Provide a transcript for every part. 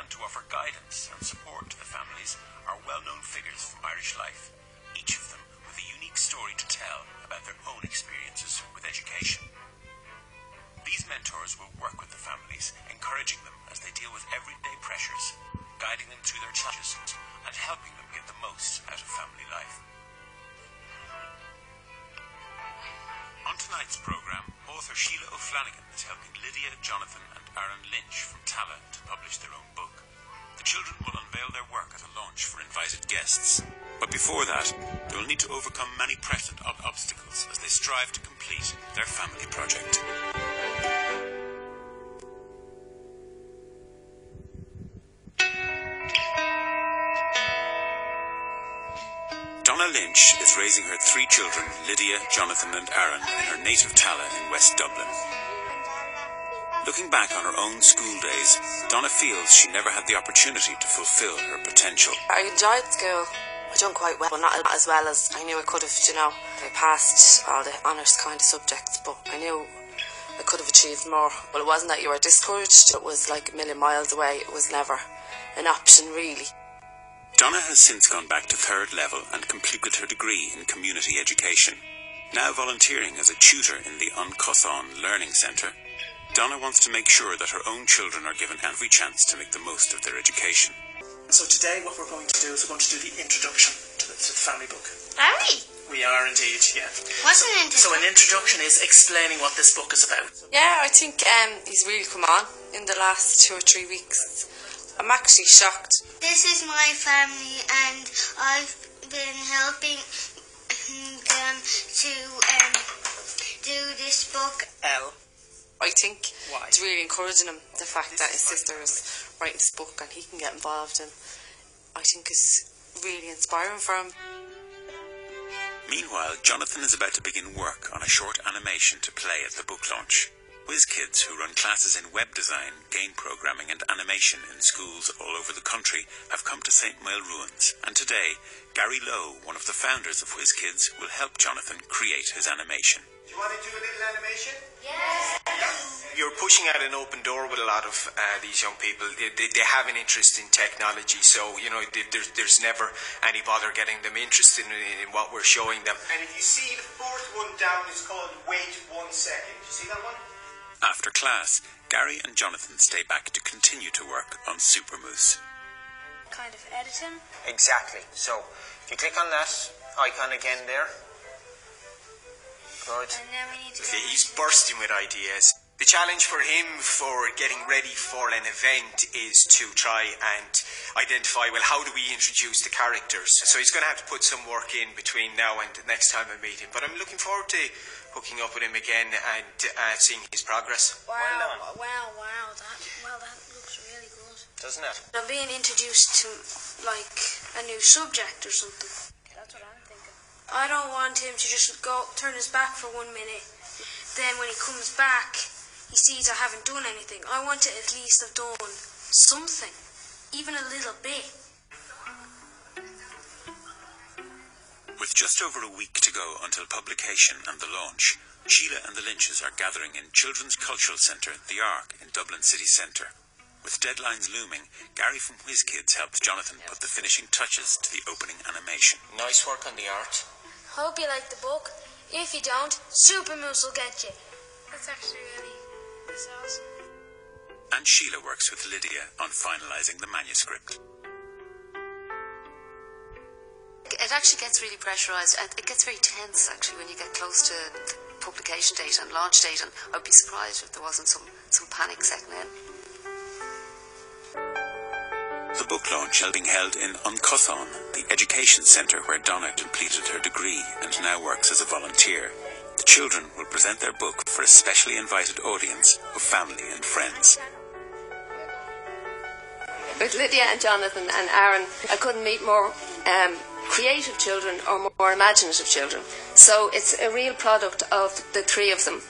and to offer guidance and support to the families are well-known figures from Irish life, each of them with a unique story to tell about their own experiences with education. These mentors will work with the families, encouraging them as they deal with everyday pressures, guiding them through their challenges and helping them get the most out of family life. On tonight's programme, author Sheila O'Flanagan is helping Lydia, Jonathan and Aaron Lynch from Tala to publish their own book. The children will unveil their work at a launch for invited guests. But before that, they will need to overcome many present obstacles as they strive to complete their family project. Donna Lynch is raising her 3 children, Lydia, Jonathan and Aaron, in her native Tala in West Dublin. Looking back on her own school days, Donna feels she never had the opportunity to fulfil her potential. I enjoyed school. I done quite well, but not as well as I knew I could have, I passed all the honours kind of subjects, but I knew I could have achieved more. Well, it wasn't that you were discouraged, it was like a million miles away. It was never an option, really. Donna has since gone back to 3rd level and completed her degree in community education. Now volunteering as a tutor in the An Cosán Learning Centre, Donna wants to make sure that her own children are given every chance to make the most of their education. So today what we're going to do is we're going to do the introduction to the family book. Are we? We are indeed, yeah. What's an introduction? So an introduction is explaining what this book is about. Yeah, I think he's really come on in the last 2 or 3 weeks. I'm actually shocked. This is my family and I've been helping them to do this book. I think Why? it's really encouraging him, the fact that his sister is writing this book and he can get involved in. I think it's really inspiring for him. Meanwhile, Jonathan is about to begin work on a short animation to play at the book launch. WhizzKids, who run classes in web design, game programming and animation in schools all over the country, have come to St. Mael Ruins. And today, Gary Lowe, one of the founders of WhizzKids, will help Jonathan create his animation. Do you want to do a little animation? Yes. You're pushing out an open door with a lot of these young people. They have an interest in technology, so there's never any bother getting them interested in what we're showing them. And if you see the 4th one down is called Wait 1 Second. Do you see that one? After class, Gary and Jonathan stay back to continue to work on Super Moose. Kind of editing. Exactly. So if you click on that icon again there. Good. And then we need to... He's bursting with ideas. The challenge for him for getting ready for an event is to try and identify, well, how do we introduce the characters? So he's going to have to put some work in between now and the next time I meet him. But I'm looking forward to hooking up with him again and seeing his progress. Wow, that looks really good. Doesn't it? I'm being introduced to, like, a new subject or something. That's what I'm thinking. I don't want him to just turn his back for 1 minute. Then when he comes back, he sees I haven't done anything. I want to at least have done something, even a little bit. With just over a week to go until publication and the launch, Sheila and the Lynches are gathering in Children's Cultural Centre, The Ark, in Dublin city centre. With deadlines looming, Gary from WhizzKids helped Jonathan put the finishing touches to the opening animation. Nice work on the art. Hope you like the book. If you don't, Super Moose will get you. That's actually that's awesome. And Sheila works with Lydia on finalising the manuscript. It actually gets really pressurised and it gets very tense actually when you get close to the publication date and launch date, and I'd be surprised if there wasn't some panic setting in. The book launch is being held in An Cosán, the education centre where Donna completed her degree and now works as a volunteer. The children will present their book for a specially invited audience of family and friends. With Lydia and Jonathan and Aaron, I couldn't meet more creative children or more imaginative children. So it's a real product of the 3 of them.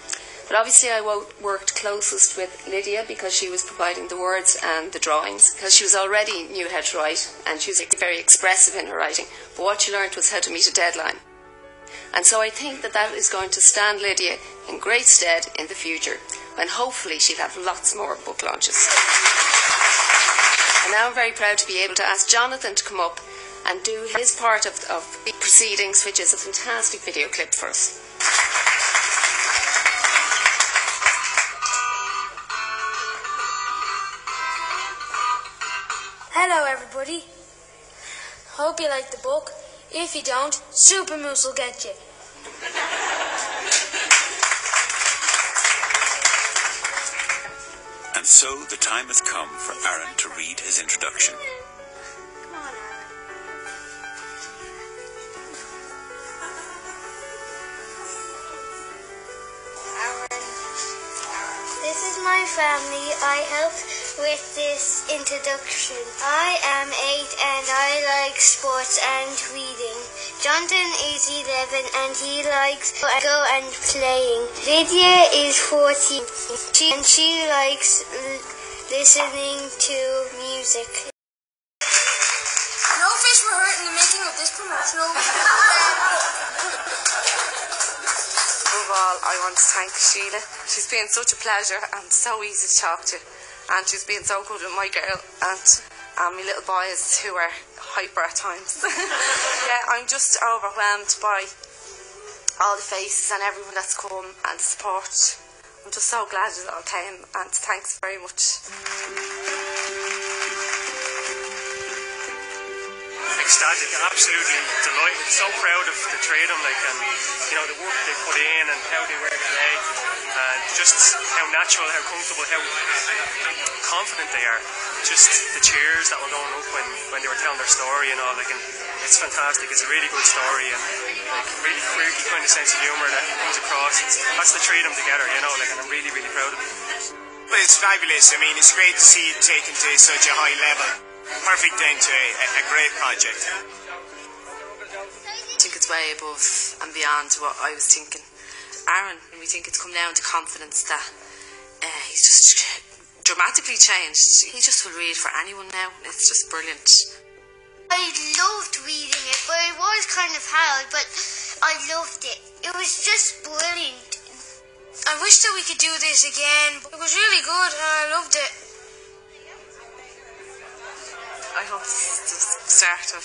But obviously I worked closest with Lydia because she was providing the words and the drawings, because she was already knew how to write and she was very expressive in her writing. But what she learned was how to meet a deadline. And so I think that is going to stand Lydia in great stead in the future, when hopefully she'll have lots more book launches. And now I'm very proud to be able to ask Jonathan to come up and do his part of the proceedings, which is a fantastic video clip for us. Hello everybody. Hope you like the book. If you don't, Super Moose will get you. And so the time has come for Aaron to read his introduction. Come on, Aaron. This is my family. I help with this introduction. I am 8 and I like sports and reading. Jonathan is 11 and he likes to go and playing. Lydia is 14 and she likes listening to music. No fish were hurt in the making of this promotional. Above all, I want to thank Sheila. She's been such a pleasure and so easy to talk to. And she's been so good with my girl and my little boys who are hyper at times. Yeah, I'm just overwhelmed by all the faces and everyone that's come and the support. I'm just so glad it all came and thanks very much. Ecstatic, absolutely delighted, so proud of the three of them, like, and you know, the work they put in and how they work today, and just how natural, how comfortable, how confident they are. Just the cheers that were going up when they were telling their story and all, like, and it's fantastic. It's a really good story and like really quirky kind of sense of humour that comes across. That's the three of them together, you know, like, and I'm really, really proud of it. Well, it's fabulous. I mean, it's great to see it taken to such a high level. Perfect end to a great project. I think it's way above and beyond what I was thinking. Aaron, we think it's come down to confidence that he's just dramatically changed. He just will read for anyone now. It's just brilliant. I loved reading it, but it was kind of hard, but I loved it. It was just brilliant. I wish that we could do this again. It was really good and I loved it. I hope it's the start of,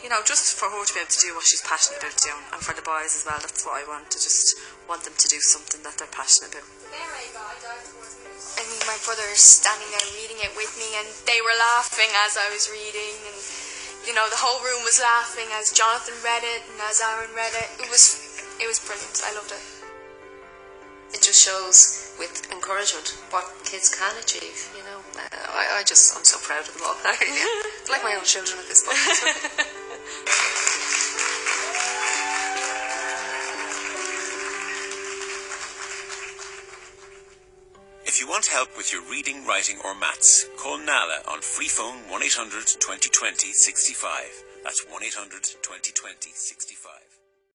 you know, just for her to be able to do what she's passionate about doing, and for the boys as well. That's what I want. I just want them to do something that they're passionate about. I mean, my brother standing there reading it with me, and they were laughing as I was reading, and you know, the whole room was laughing as Jonathan read it and as Aaron read it. It was brilliant. I loved it. It just shows with encouragement what kids can achieve, you know. I'm so proud of them all. It's like my own children at this point. If you want help with your reading, writing or maths, call Nala on free phone 1-800-2020-65. That's 1-800-2020-65.